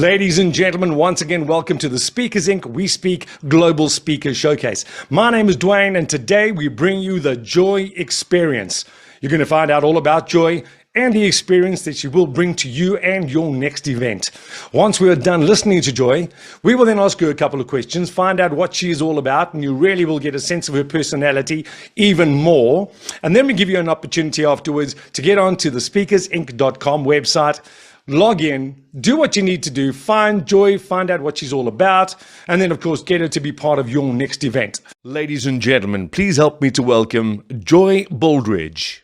Ladies and gentlemen, once again, welcome to the Speakers Inc. We Speak Global Speakers Showcase. My name is Dwayne, and today we bring you the Joy Experience. You're going to find out all about joy and the experience that she will bring to you and your next event. Once we are done listening to Joy, we will then ask her a couple of questions, find out what she is all about, and you really will get a sense of her personality even more. And then we give you an opportunity afterwards to get onto the speakersinc.com website, log in, do what you need to do, find Joy, find out what she's all about, and then, of course, get her to be part of your next event. Ladies and gentlemen, please help me to welcome Joy Baldridge.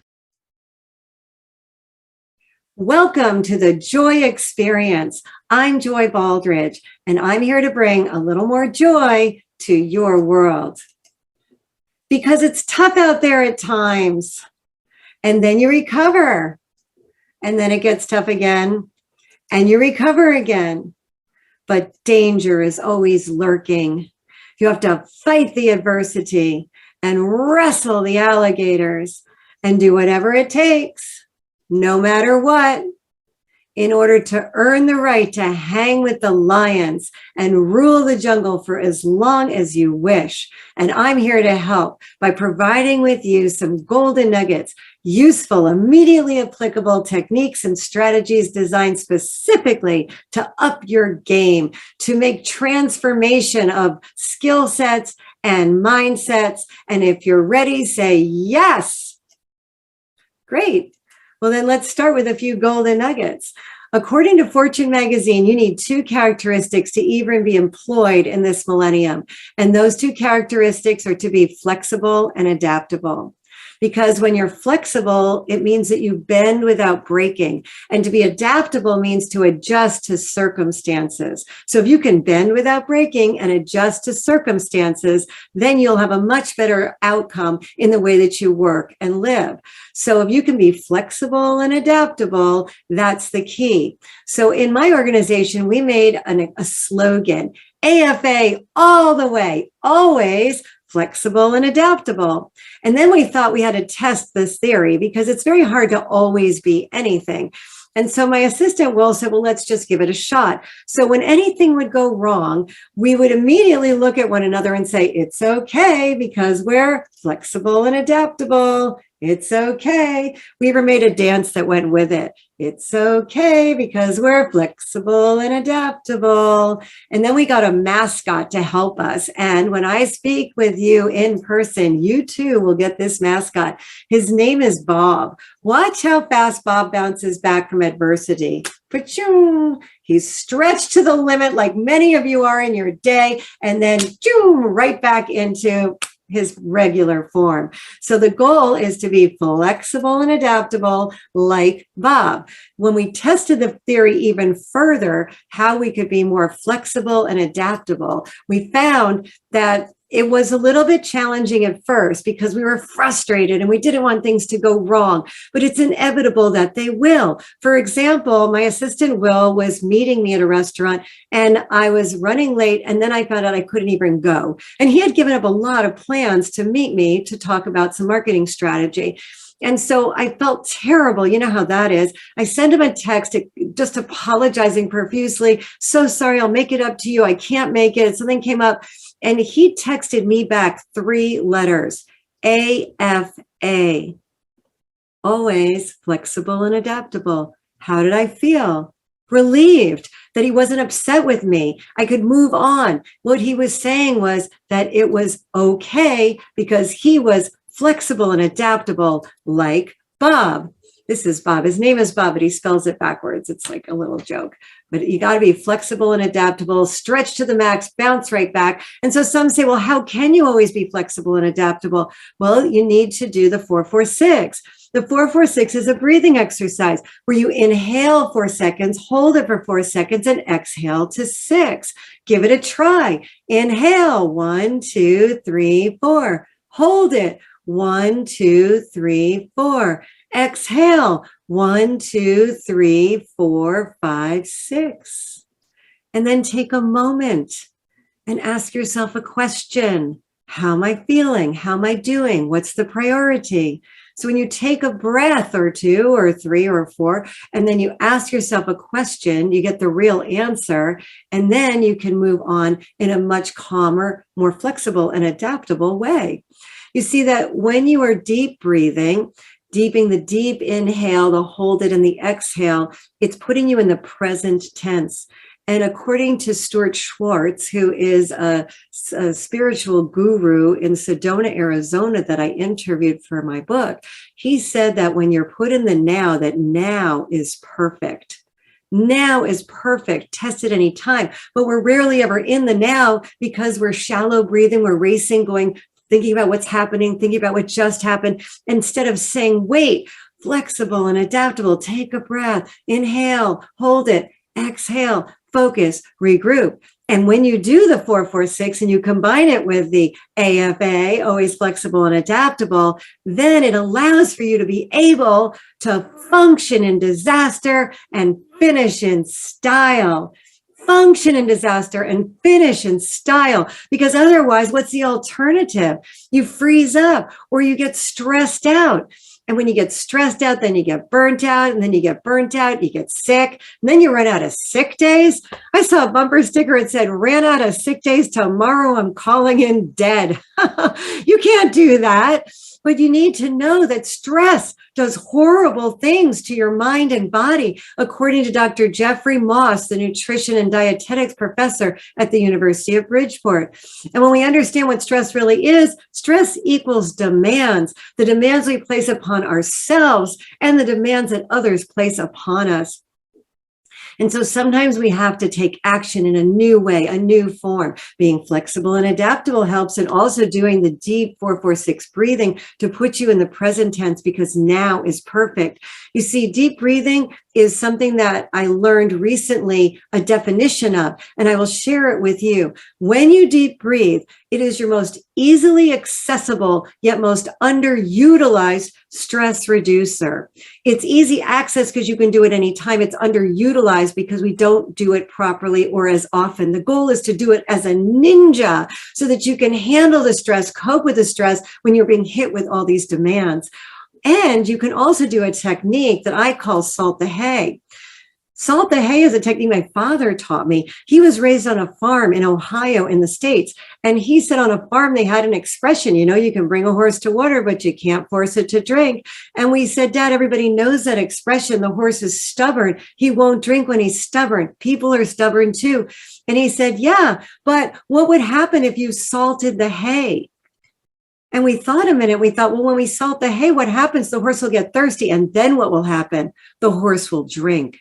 Welcome to the Joy Experience. I'm Joy Baldridge, and I'm here to bring a little more joy to your world. Because it's tough out there at times, and then you recover, and then it gets tough again, and you recover again. But danger is always lurking. You have to fight the adversity and wrestle the alligators and do whatever it takes, no matter what, in order to earn the right to hang with the lions and rule the jungle for as long as you wish. And I'm here to help by providing with you some golden nuggets, useful, immediately applicable techniques and strategies designed specifically to up your game, to make transformation of skill sets and mindsets. And if you're ready, say yes. Great. Well, then let's start with a few golden nuggets. According to Fortune magazine, you need two characteristics to even be employed in this millennium. And those two characteristics are to be flexible and adaptable. Because when you're flexible, it means that you bend without breaking. And to be adaptable means to adjust to circumstances. So if you can bend without breaking and adjust to circumstances, then you'll have a much better outcome in the way that you work and live. So if you can be flexible and adaptable, that's the key. So in my organization, we made a slogan, AFA all the way, always flexible and adaptable. And then we thought we had to test this theory because it's very hard to always be anything. And so my assistant Will said, well, let's just give it a shot. So when anything would go wrong, we would immediately look at one another and say, it's okay because we're flexible and adaptable. It's okay. We even made a dance that went with it. It's okay because we're flexible and adaptable. And then we got a mascot to help us. And when I speak with you in person, you too will get this mascot. His name is Bob. Watch how fast Bob bounces back from adversity. Pachoo! He's stretched to the limit like many of you are in your day, and then right back into his regular form. So the goal is to be flexible and adaptable like Bob. When we tested the theory even further, how we could be more flexible and adaptable, we found that it was a little bit challenging at first because we were frustrated and we didn't want things to go wrong, but it's inevitable that they will. For example, my assistant Will was meeting me at a restaurant and I was running late, and then I found out I couldn't even go. And he had given up a lot of plans to meet me to talk about some marketing strategy. And so I felt terrible. You know how that is. I sent him a text just apologizing profusely. So sorry, I'll make it up to you. I can't make it. Something came up. And he texted me back 3 letters, AFA, always flexible and adaptable. How did I feel? Relieved that he wasn't upset with me. I could move on. What he was saying was that it was okay because he was flexible and adaptable like Bob. This is Bob. His name is Bob, but he spells it backwards. It's like a little joke. But you got to be flexible and adaptable, stretch to the max, bounce right back. And so some say, well, how can you always be flexible and adaptable? Well, you need to do the 4-4-6. The 4-4-6 is a breathing exercise where you inhale 4 seconds, hold it for 4 seconds, and exhale to 6. Give it a try. Inhale, 1, 2, 3, 4. Hold it. 1, 2, 3, 4. Exhale, 1, 2, 3, 4, 5, 6. And then take a moment and ask yourself a question. How am I feeling? How am I doing? What's the priority? So when you take a breath or two or three or four, and then you ask yourself a question, you get the real answer, and then you can move on in a much calmer, more flexible and adaptable way. You see that when you are deep breathing, deeping the deep inhale, the hold it, and the exhale, it's putting you in the present tense. And according to Stuart Schwartz, who is a spiritual guru in Sedona, Arizona, that I interviewed for my book, he said that when you're put in the now, that now is perfect. Now is perfect, test at any time. But we're rarely ever in the now because we're shallow breathing, we're racing, thinking about what's happening, thinking about what just happened, instead of saying, wait, flexible and adaptable, take a breath, inhale, hold it, exhale, focus, regroup. And when you do the 4-4-6 and you combine it with the AFA, always flexible and adaptable, then it allows for you to be able to function in disaster and finish in style. Function in disaster and finish in style, because otherwise, what's the alternative? You freeze up or you get stressed out. And when you get stressed out, then you get burnt out, and then you get burnt out, you get sick, and then you run out of sick days. I saw a bumper sticker that said, ran out of sick days, tomorrow I'm calling in dead. You can't do that. But you need to know that stress does horrible things to your mind and body, according to Dr. Jeffrey Moss, the nutrition and dietetics professor at the University of Bridgeport. And when we understand what stress really is, stress equals demands, the demands we place upon ourselves and the demands that others place upon us. And so sometimes we have to take action in a new way, a new form. Being flexible and adaptable helps, and also doing the deep 4-4-6 breathing to put you in the present tense, because now is perfect. You see, deep breathing is something that I learned recently a definition of, and I will share it with you. When you deep breathe, it is your most easily accessible yet most underutilized stress reducer. It's easy access because you can do it anytime. It's underutilized because we don't do it properly or as often. The goal is to do it as a ninja so that you can handle the stress, cope with the stress when you're being hit with all these demands. And you can also do a technique that I call salt the hay. Salt the hay is a technique my father taught me. He was raised on a farm in Ohio in the States. And he said on a farm, they had an expression, you can bring a horse to water, but you can't force it to drink. And we said, Dad, everybody knows that expression. The horse is stubborn. He won't drink when he's stubborn. People are stubborn too. And he said, yeah, but what would happen if you salted the hay? And we thought a minute, we thought, well, when we salt the hay, what happens? The horse will get thirsty. And then what will happen? The horse will drink.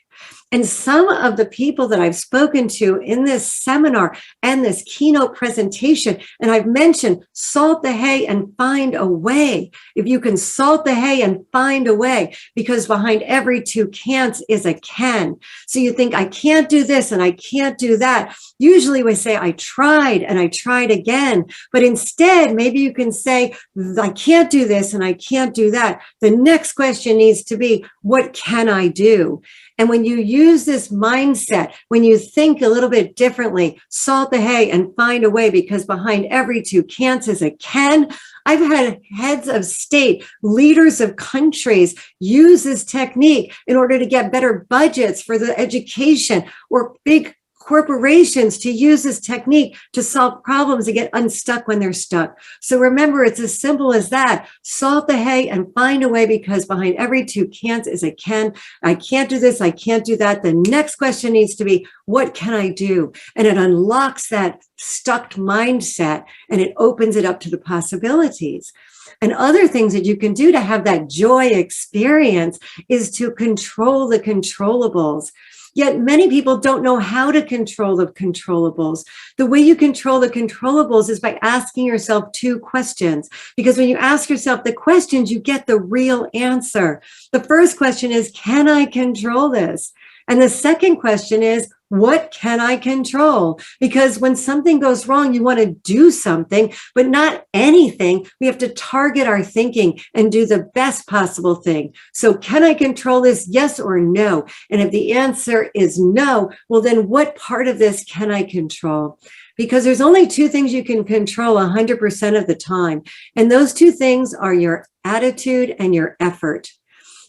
And some of the people that I've spoken to in this seminar and this keynote presentation, and I've mentioned salt the hay and find a way. If you can salt the hay and find a way, because behind every two can'ts is a can. So you think, I can't do this and I can't do that. Usually we say, I tried and I tried again. But instead, maybe you can say, I can't do this and I can't do that. The next question needs to be, what can I do? And when you use this mindset, when you think a little bit differently, salt the hay and find a way, because behind every two can'ts is a can. I've had heads of state, leaders of countries use this technique in order to get better budgets for the education, or big corporations to use this technique to solve problems and get unstuck when they're stuck. So remember, it's as simple as that. Salt the hay and find a way, because behind every two can'ts is a can. I can't do this. I can't do that. The next question needs to be, what can I do? And it unlocks that stuck mindset and it opens it up to the possibilities. And other things that you can do to have that joy experience is to control the controllables. Yet many people don't know how to control the controllables. The way you control the controllables is by asking yourself two questions. Because when you ask yourself the questions, you get the real answer. The first question is, can I control this? And the second question is, what can I control? Because when something goes wrong, you want to do something, but not anything. We have to target our thinking and do the best possible thing. So can I control this? Yes or no? And if the answer is no, well, then what part of this can I control? because there's only two things you can control 100% of the time. And those two things are your attitude and your effort.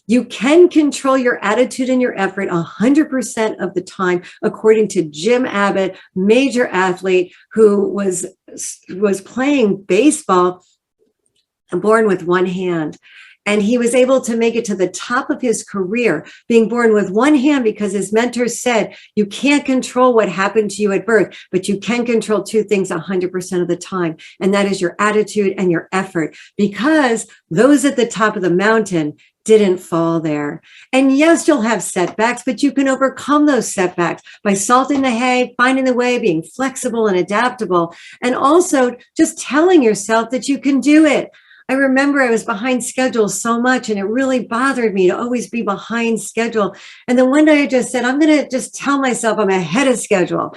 You can control your attitude and your effort 100% of the time, according to Jim Abbott, major athlete who was playing baseball, born with one hand. And he was able to make it to the top of his career, being born with one hand, because his mentor said, you can't control what happened to you at birth, but you can control two things 100% of the time. And that is your attitude and your effort, because those at the top of the mountain didn't fall there. And yes, you'll have setbacks, but you can overcome those setbacks by salting the hay, finding the way, being flexible and adaptable, and also just telling yourself that you can do it. I remember I was behind schedule so much, and it really bothered me to always be behind schedule. And then one day I just said, I'm going to just tell myself I'm ahead of schedule.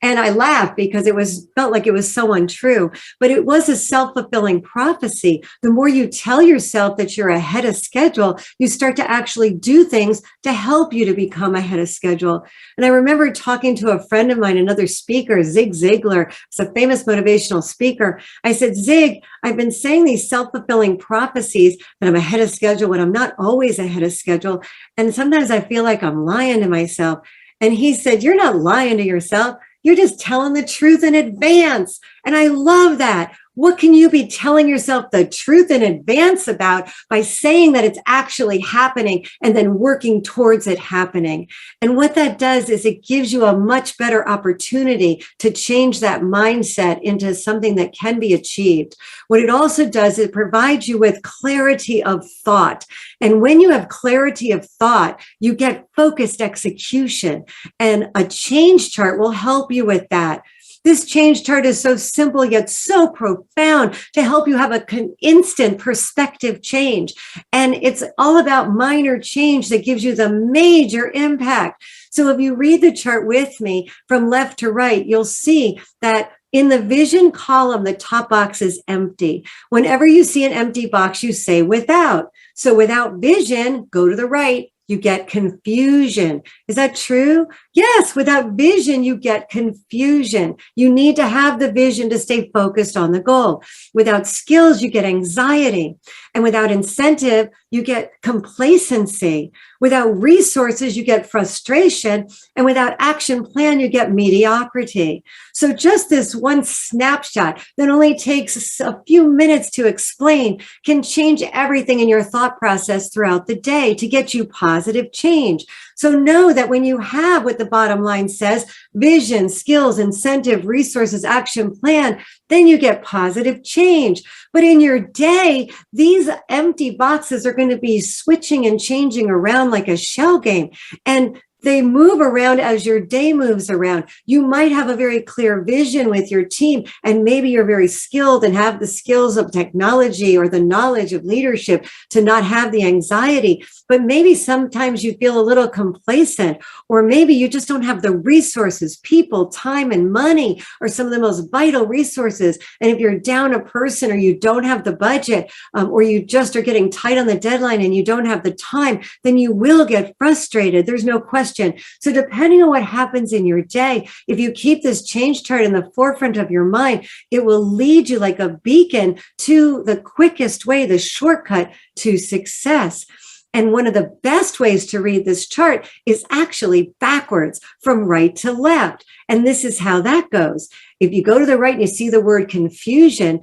And I laughed because felt like it was so untrue, but it was a self-fulfilling prophecy. The more you tell yourself that you're ahead of schedule, you start to actually do things to help you to become ahead of schedule. And I remember talking to a friend of mine, another speaker, Zig Ziglar, who's a famous motivational speaker. I said, Zig, I've been saying these self-fulfilling prophecies that I'm ahead of schedule when I'm not always ahead of schedule. And sometimes I feel like I'm lying to myself. And he said, you're not lying to yourself. You're just telling the truth in advance. And I love that. What can you be telling yourself the truth in advance about by saying that it's actually happening and then working towards it happening? And what that does is it gives you a much better opportunity to change that mindset into something that can be achieved. What it also does, it provides you with clarity of thought. And when you have clarity of thought, you get focused execution. And a change chart will help you with that. This change chart is so simple yet so profound to help you have an instant perspective change. And it's all about minor change that gives you the major impact. So if you read the chart with me from left to right, you'll see that in the vision column, the top box is empty. Whenever you see an empty box, you say without. So without vision, go to the right. You get confusion. Is that true? Yes, without vision, you get confusion. You need to have the vision to stay focused on the goal. Without skills, you get anxiety. And without incentive, you get complacency. Without resources, you get frustration. And without action plan, you get mediocrity. So just this one snapshot that only takes a few minutes to explain can change everything in your thought process throughout the day to get you positive change. So know that when you have what the bottom line says, vision, skills, incentive, resources, action plan, then you get positive change. But in your day, these empty boxes are going to be switching and changing around like a shell game. And they move around as your day moves around. You might have a very clear vision with your team, and maybe you're very skilled and have the skills of technology or the knowledge of leadership to not have the anxiety. But maybe sometimes you feel a little complacent, or maybe you just don't have the resources, people, time, and money are some of the most vital resources. And if you're down a person, or you don't have the budget, or you just are getting tight on the deadline and you don't have the time, then you will get frustrated. There's no question. So depending on what happens in your day, if you keep this change chart in the forefront of your mind, it will lead you like a beacon to the quickest way, the shortcut to success. And one of the best ways to read this chart is actually backwards, from right to left. And this is how that goes. If you go to the right and you see the word confusion,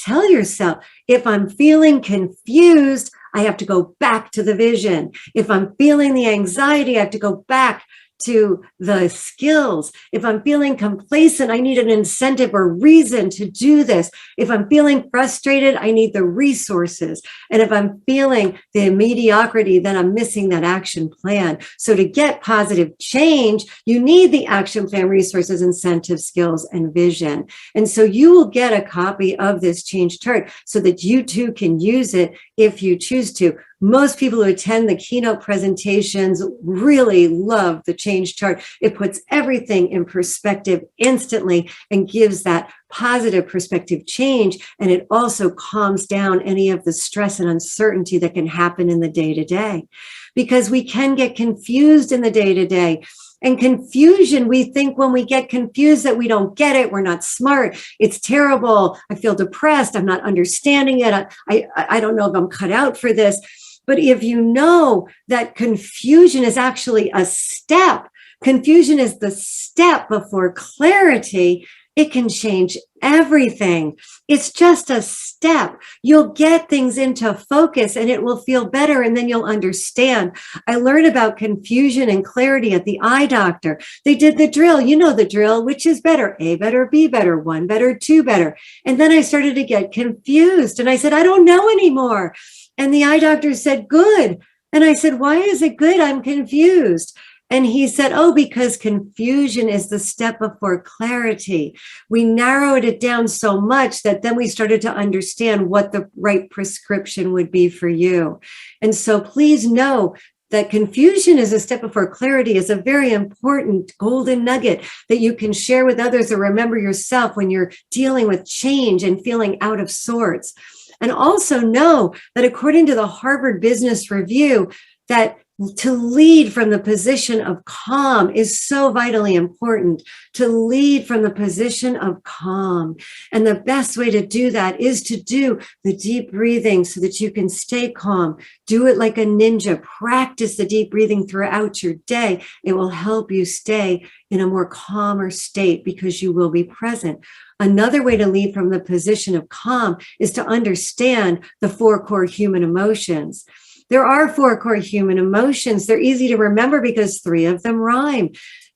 tell yourself, if I'm feeling confused, I have to go back to the vision. If I'm feeling the anxiety, I have to go back to the skills. If I'm feeling complacent, I need an incentive or reason to do this. If I'm feeling frustrated, I need the resources. And if I'm feeling the mediocrity, then I'm missing that action plan. So to get positive change, you need the action plan, resources, incentive, skills, and vision. And so you will get a copy of this change chart so that you too can use it if you choose to. Most people who attend the keynote presentations really love the change chart. It puts everything in perspective instantly and gives that positive perspective change. And it also calms down any of the stress and uncertainty that can happen in the day-to-day. Because we can get confused in the day-to-day. And confusion, we think when we get confused that we don't get it, we're not smart, it's terrible, I feel depressed, I'm not understanding it, I don't know if I'm cut out for this. But if you know that confusion is actually a step, confusion is the step before clarity, it can change everything. It's just a step. You'll get things into focus and it will feel better, and then you'll understand. I learned about confusion and clarity at the eye doctor. They did the drill. You know the drill, which is better, A better, B better, 1 better, 2 better. And then I started to get confused and I said, I don't know anymore. And the eye doctor said, good. And I said, why is it good? I'm confused. And he said, oh, because confusion is the step before clarity. We narrowed it down so much that then we started to understand what the right prescription would be for you. And so please know that confusion is a step before clarity is a very important golden nugget that you can share with others or remember yourself when you're dealing with change and feeling out of sorts. And also know that according to the Harvard Business Review, that to lead from the position of calm is so vitally important, to lead from the position of calm. And the best way to do that is to do the deep breathing so that you can stay calm. Do it like a ninja. Practice the deep breathing throughout your day. It will help you stay in a more calmer state because you will be present. Another way to lead from the position of calm is to understand the 4 core human emotions. There are 4 core human emotions. They're easy to remember because 3 of them rhyme.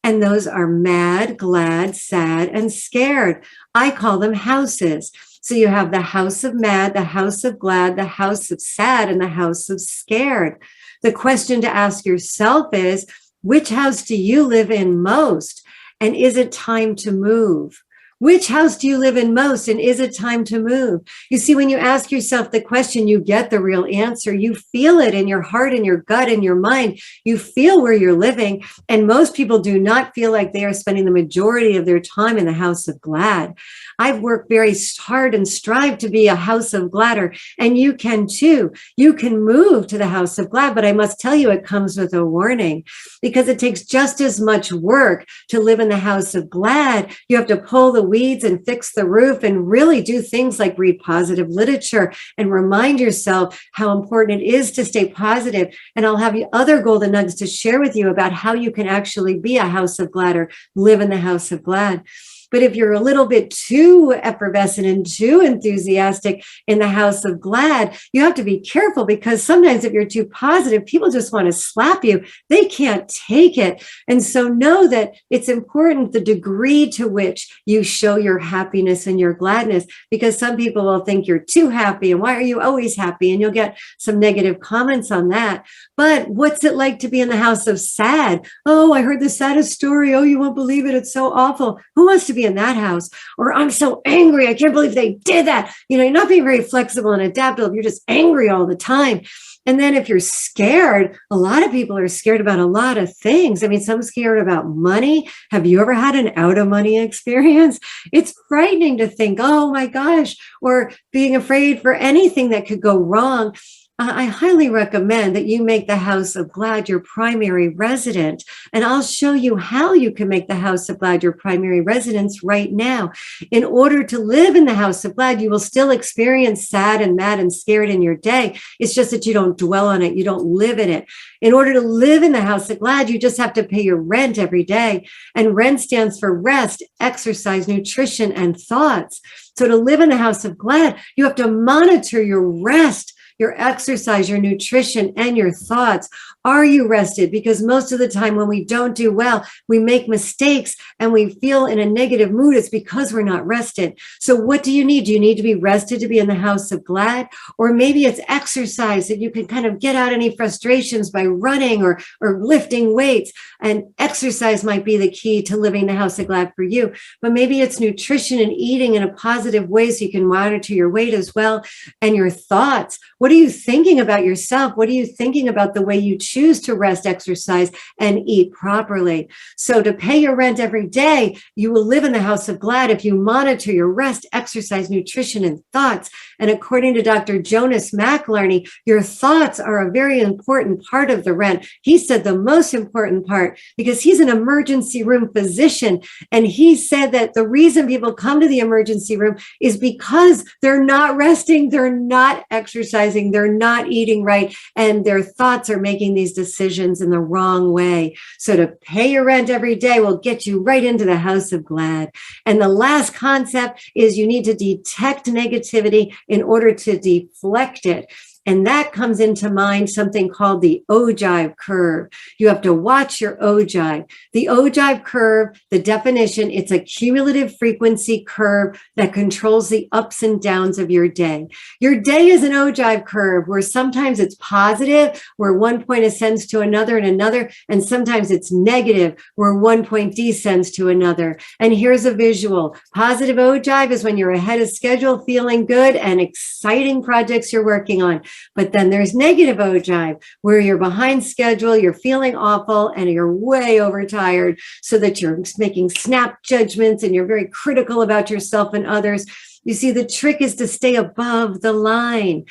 And those are mad, glad, sad, and scared. I call them houses. So you have the house of mad, the house of glad, the house of sad, and the house of scared. The question to ask yourself is, which house do you live in most? And is it time to move? Which house do you live in most? And is it time to move? You see, when you ask yourself the question, you get the real answer. You feel it in your heart, in your gut, in your mind. You feel where you're living. And most people do not feel like they are spending the majority of their time in the house of glad. I've worked very hard and strived to be a house of gladder. And you can too. You can move to the house of glad. But I must tell you, it comes with a warning because it takes just as much work to live in the house of glad. You have to pull the weeds and fix the roof and really do things like read positive literature and remind yourself how important it is to stay positive. And I'll have other golden nuggets to share with you about how you can actually be a house of glad or live in the house of glad. But if you're a little bit too effervescent and too enthusiastic in the house of glad, you have to be careful because sometimes if you're too positive, people just want to slap you. They can't take it. And so know that it's important the degree to which you show your happiness and your gladness, because some people will think you're too happy and why are you always happy? And you'll get some negative comments on that. But what's it like to be in the house of sad? Oh, I heard the saddest story. Oh, you won't believe it. It's so awful. Who wants to be in that house? Or I'm so angry. I can't believe they did that. You know, you're not being very flexible and adaptable. You're just angry all the time. And then if you're scared, a lot of people are scared about a lot of things. I mean, some scared about money. Have you ever had an out of money experience? It's frightening to think, oh my gosh, or being afraid for anything that could go wrong. I highly recommend that you make the house of glad your primary resident. And I'll show you how you can make the house of glad your primary residence right now. In order to live in the house of glad, you will still experience sad and mad and scared in your day. It's just that you don't dwell on it. You don't live in it. In order to live in the house of glad, you just have to pay your rent every day. And rent stands for rest, exercise, nutrition, and thoughts. So to live in the house of glad, you have to monitor your rest, your exercise, your nutrition, and your thoughts. Are you rested? Because most of the time when we don't do well, we make mistakes and we feel in a negative mood. It's because we're not rested. So what do you need? Do you need to be rested to be in the house of glad? Or maybe it's exercise that you can kind of get out any frustrations by running or lifting weights. And exercise might be the key to living the house of glad for you. But maybe it's nutrition and eating in a positive way so you can monitor your weight as well. And your thoughts. What are you thinking about yourself? What are you thinking about the way you choose to rest, exercise, and eat properly. So to pay your rent every day, you will live in the house of glad if you monitor your rest, exercise, nutrition, and thoughts. And according to Dr. Jonas McLarney, your thoughts are a very important part of the rent. He said the most important part because he's an emergency room physician. And he said that the reason people come to the emergency room is because they're not resting, they're not exercising, they're not eating right, and their thoughts are making these decisions in the wrong way. So to pay your rent every day will get you right into the house of glad. And the last concept is you need to detect negativity in order to deflect it. And that comes into mind something called the ogive curve. You have to watch your ogive. The ogive curve, the definition, it's a cumulative frequency curve that controls the ups and downs of your day. Your day is an ogive curve where sometimes it's positive, where one point ascends to another and another, and sometimes it's negative, where one point descends to another. And here's a visual. Positive ogive is when you're ahead of schedule, feeling good, and exciting projects you're working on. But then there's negative ogive, where you're behind schedule, you're feeling awful, and you're way overtired, so that you're making snap judgments and you're very critical about yourself and others. You see, the trick is to stay above the line,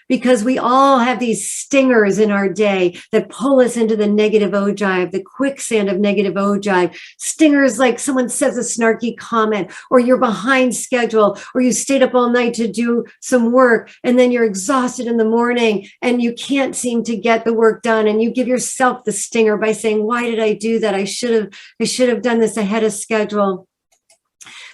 because we all have these stingers in our day that pull us into the negative ogive, the quicksand of negative ogive. Stingers like someone says a snarky comment, or you're behind schedule, or you stayed up all night to do some work, and then you're exhausted in the morning and you can't seem to get the work done. And you give yourself the stinger by saying, why did I do that? I should have done this ahead of schedule.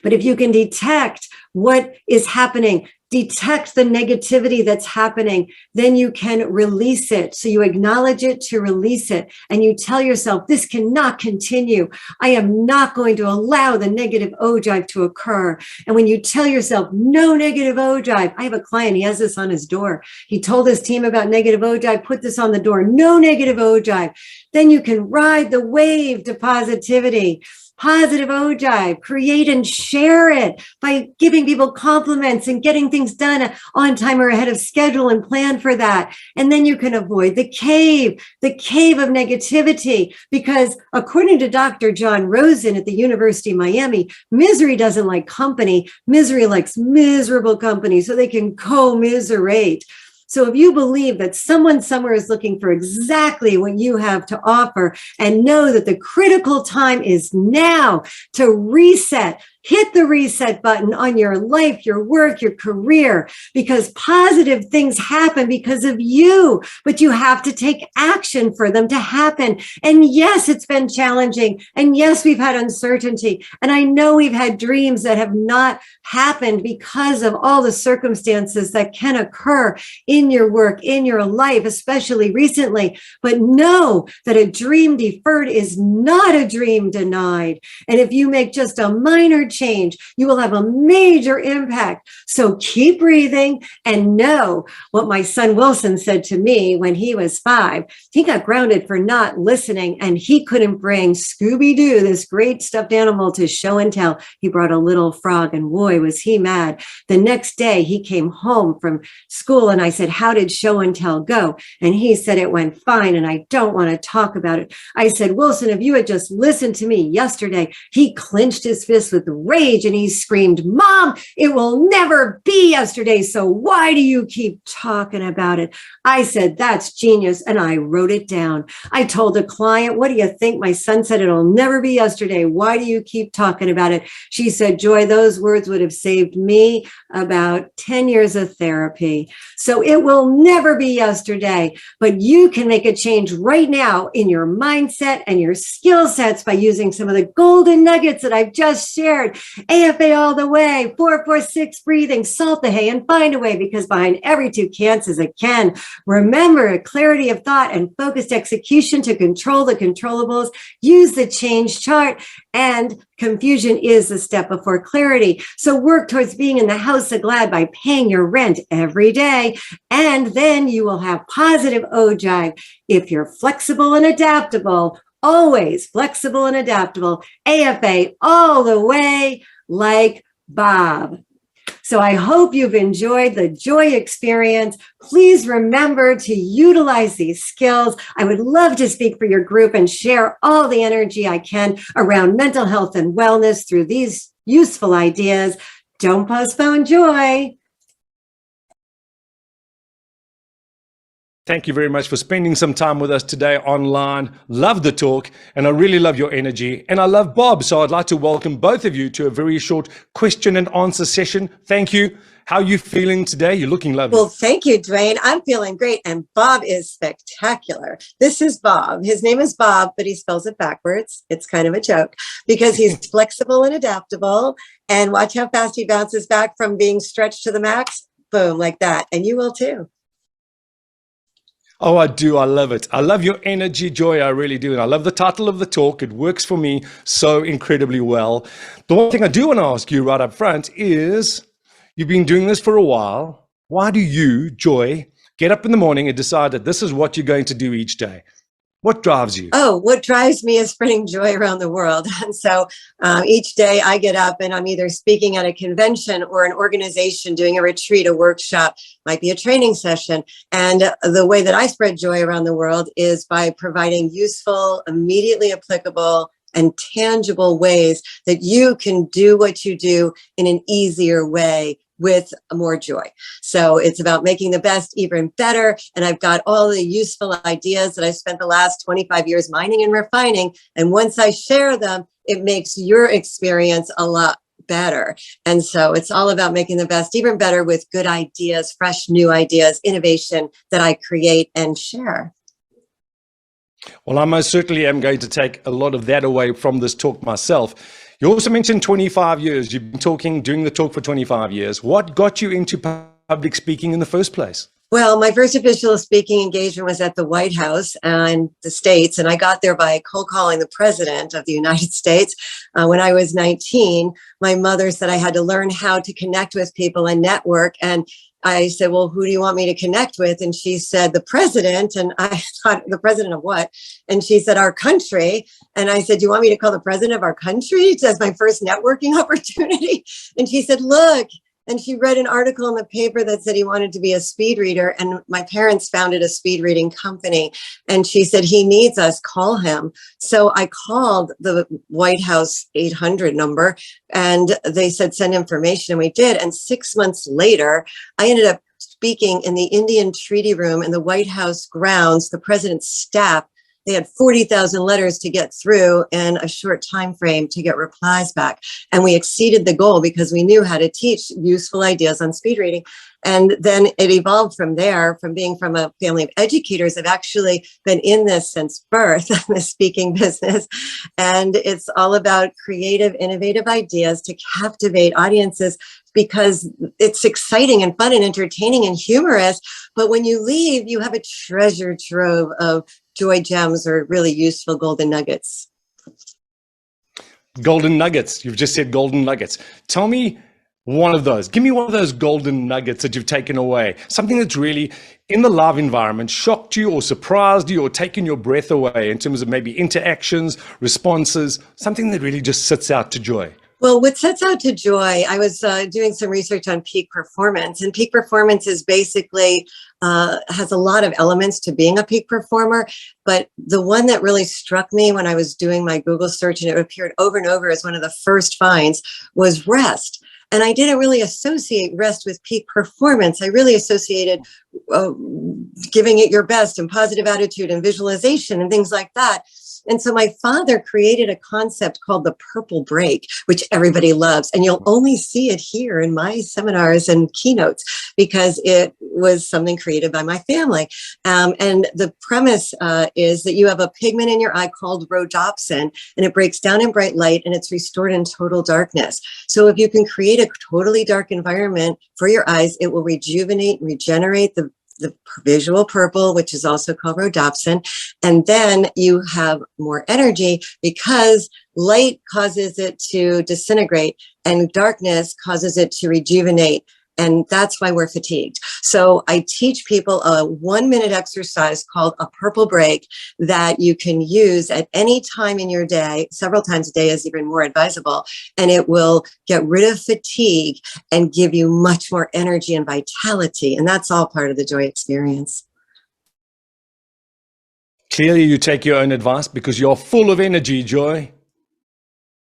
But if you can detect what is happening, detect the negativity that's happening, then you can release it. So you acknowledge it to release it. And you tell yourself, this cannot continue. I am not going to allow the negative ogive to occur. And when you tell yourself, no negative ogive, I have a client, he has this on his door. He told his team about negative ogive, put this on the door, no negative ogive. Then you can ride the wave to positivity. Positive ogive, create and share it by giving people compliments and getting things done on time or ahead of schedule, and plan for that. And then you can avoid the cave of negativity, because according to Dr. John Rosen at the University of Miami, misery doesn't like company. Misery likes miserable company, so they can commiserate. So if you believe that someone somewhere is looking for exactly what you have to offer, and know that the critical time is now to reset, hit the reset button on your life, your work, your career, because positive things happen because of you, but you have to take action for them to happen. And yes, it's been challenging. And yes, we've had uncertainty. And I know we've had dreams that have not happened because of all the circumstances that can occur in your work, in your life, especially recently. But know that a dream deferred is not a dream denied. And if you make just a minor change, you will have a major impact. So keep breathing and know what my son Wilson said to me when he was 5. He got grounded for not listening, and he couldn't bring Scooby-Doo, this great stuffed animal, to show and tell. He brought a little frog, and boy, was he mad. The next day he came home from school, and I said, how did show and tell go? And he said, it went fine, and I don't want to talk about it. I said, Wilson, if you had just listened to me yesterday. He clenched his fist with rage and he screamed, Mom, it will never be yesterday. So why do you keep talking about it? I said, that's genius. And I wrote it down. I told a client, what do you think? My son said, it'll never be yesterday. Why do you keep talking about it? She said, Joy, those words would have saved me about 10 years of therapy. So it will never be yesterday, but you can make a change right now in your mindset and your skill sets by using some of the golden nuggets that I've just shared. AFA all the way, 4-4-6 breathing, salt the hay and find a way, because behind every 2 cans is a can. Remember, clarity of thought and focused execution to control the controllables. Use the change chart, and confusion is the step before clarity. So work towards being in the house of glad by paying your rent every day, and then you will have positive ogive. If you're flexible and adaptable, always flexible and adaptable, AFA all the way, like Bob. So I hope you've enjoyed the joy experience. Please remember to utilize these skills. I would love to speak for your group and share all the energy I can around mental health and wellness through these useful ideas. Don't postpone joy. Thank you very much for spending some time with us today online. Love the talk, and I really love your energy. And I love Bob, so I'd like to welcome both of you to a very short question and answer session. Thank you. How are you feeling today? You're looking lovely. Well, thank you, Dwayne. I'm feeling great. And Bob is spectacular. This is Bob. His name is Bob, but he spells it backwards. It's kind of a joke because he's flexible and adaptable. And watch how fast he bounces back from being stretched to the max. Boom, like that. And you will too. Oh, I do. I love it. I love your energy, Joy. I really do. And I love the title of the talk. It works for me so incredibly well. The one thing I do want to ask you right up front is, you've been doing this for a while. Why do you, Joy, get up in the morning and decide that this is what you're going to do each day? What drives you? Oh, what drives me is spreading joy around the world. And so each day I get up and I'm either speaking at a convention or an organization doing a retreat, a workshop, might be a training session. And the way that I spread joy around the world is by providing useful, immediately applicable, and tangible ways that you can do what you do in an easier way with more joy. So it's about making the best even better. And I've got all the useful ideas that I spent the last 25 years mining and refining. And once I share them, it makes your experience a lot better. And so it's all about making the best even better with good ideas, fresh new ideas, innovation that I create and share. Well, I most certainly am going to take a lot of that away from this talk myself. You also mentioned 25 years. You've been doing the talk for 25 years. What got you into public speaking in the first place? Well, my first official speaking engagement was at the White House in the States, and I got there by cold calling the President of the United States. When I was 19, my mother said I had to learn how to connect with people and network, and I said, well, who do you want me to connect with? And she said, the president. And I thought, the president of what? And she said, our country. And I said, do you want me to call the president of our country as my first networking opportunity? And she said, look. And she read an article in the paper that said he wanted to be a speed reader. And my parents founded a speed reading company. And she said, he needs us, call him. So I called the White House 800 number and they said, send information. And we did. And 6 months later, I ended up speaking in the Indian Treaty Room in the White House grounds. The president's staff, they had 40,000 letters to get through in a short time frame to get replies back. And we exceeded the goal because we knew how to teach useful ideas on speed reading. And then it evolved from there, from being from a family of educators. I've actually been in this since birth, the speaking business. And it's all about creative, innovative ideas to captivate audiences because it's exciting and fun and entertaining and humorous. But when you leave, you have a treasure trove of joy gems or really useful golden nuggets. Golden nuggets. You've just said golden nuggets. Tell me one of those. Give me one of those golden nuggets that you've taken away. Something that's really in the live environment shocked you or surprised you or taken your breath away in terms of maybe interactions, responses, something that really just sits out to joy. Well, what sets out to joy, I was doing some research on peak performance, and peak performance is basically has a lot of elements to being a peak performer. But the one that really struck me when I was doing my Google search, and it appeared over and over as one of the first finds, was rest. And I didn't really associate rest with peak performance. I really associated giving it your best and positive attitude and visualization and things like that. And so my father created a concept called the purple break, which everybody loves. And you'll only see it here in my seminars and keynotes because it was something created by my family. And the premise is that you have a pigment in your eye called rhodopsin, and it breaks down in bright light and it's restored in total darkness. So if you can create a totally dark environment for your eyes, it will rejuvenate, regenerate the visual purple, which is also called rhodopsin. And then you have more energy because light causes it to disintegrate and darkness causes it to rejuvenate. And that's why we're fatigued. So I teach people a 1-minute exercise called a purple break that you can use at any time in your day. Several times a day is even more advisable. And it will get rid of fatigue and give you much more energy and vitality. And that's all part of the joy experience. Clearly, you take your own advice because you're full of energy, Joy.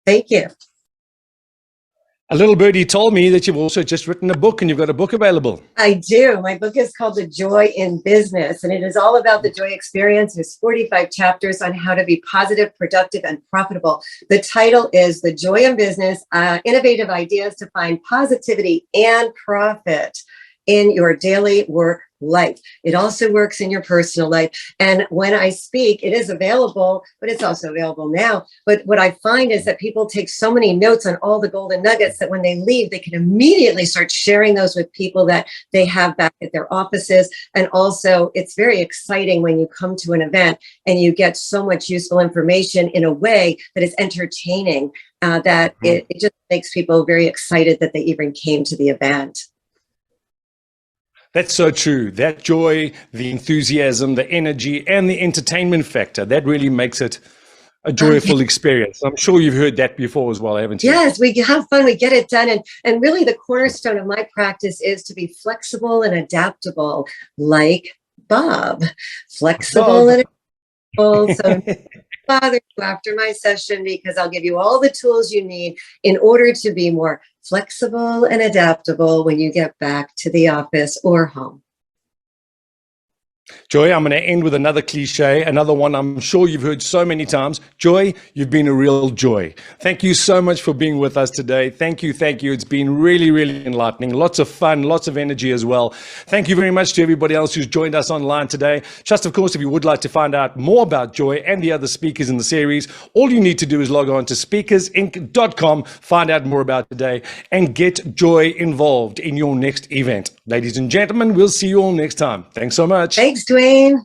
Thank you. A little birdie told me that you've also just written a book and you've got a book available. I do. My book is called The Joy in Business, and it is all about the joy experience. There's 45 chapters on how to be positive, productive, and profitable. The title is The Joy in Business, Innovative Ideas to Find Positivity and Profit in Your Daily Work Life. It also works in your personal life. And when I speak, it is available, but it's also available now. But what I find is that people take so many notes on all the golden nuggets that when they leave, they can immediately start sharing those with people that they have back at their offices. And also, it's very exciting when you come to an event and you get so much useful information in a way that is entertaining, that it just makes people very excited that they even came to the event. That's so true. That joy, the enthusiasm, the energy, and the entertainment factor, that really makes it a joyful experience. I'm sure you've heard that before as well, haven't you? Yes, we have fun, we get it done. And really the cornerstone of my practice is to be flexible and adaptable, like Bob. Flexible and adaptable. So bother you after my session because I'll give you all the tools you need in order to be more flexible and adaptable when you get back to the office or home. Joy, I'm going to end with another cliche, another one I'm sure you've heard so many times. Joy, you've been a real joy. Thank you so much for being with us today. Thank you. Thank you. It's been really, really enlightening. Lots of fun, lots of energy as well. Thank you very much to everybody else who's joined us online today. Just, of course, if you would like to find out more about Joy and the other speakers in the series, all you need to do is log on to speakersinc.com, find out more about today, and get Joy involved in your next event. Ladies and gentlemen, we'll see you all next time. Thanks so much. Thanks, Dwayne.